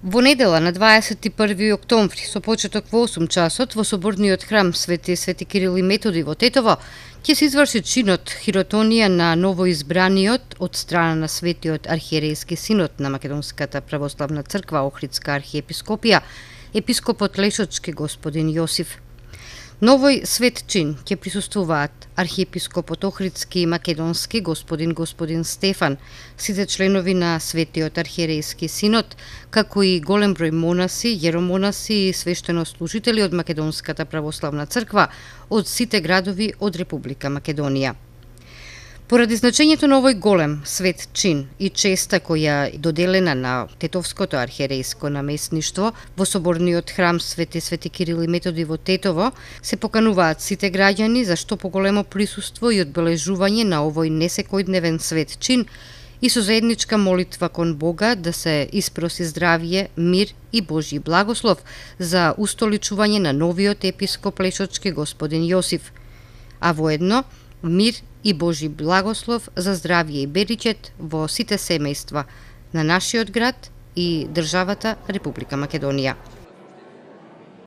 Во недела на 21. октомври со почеток во 8 часот во соборниот храм Свети Кирил и Методи во Тетово ќе се изврши чинот хиротонија на новоизбраниот од страна на Светиот архиерејски синод на Македонската православна црква Охридска архиепископија, епископот Лешочки господин Јосиф. Новој свет чин ќе присуствуваат архиепископот Охридски и Македонски господин Стефан, сите членови на Светиот архиерејски синод, како и голем број монаси, јеромонаси и свештенослужители од Македонската православна црква од сите градови од Република Македонија. Поради значењето на овој голем свет чин и честа која доделена на Тетовското архиерејско наместништво во соборниот храм Свети Кирил и Методи во Тетово, се покануваат сите граѓани за што поголемо присуство и одбележување на овој несекојдневен свет чин и со заедничка молитва кон Бога да се испроси здравје, мир и Божји благослов за устоличување на новиот епископ Лешочки господин Јосиф, а воедно мир и Божји благослов за здравје и беричет во сите семејства на нашиот град и државата Република Македонија.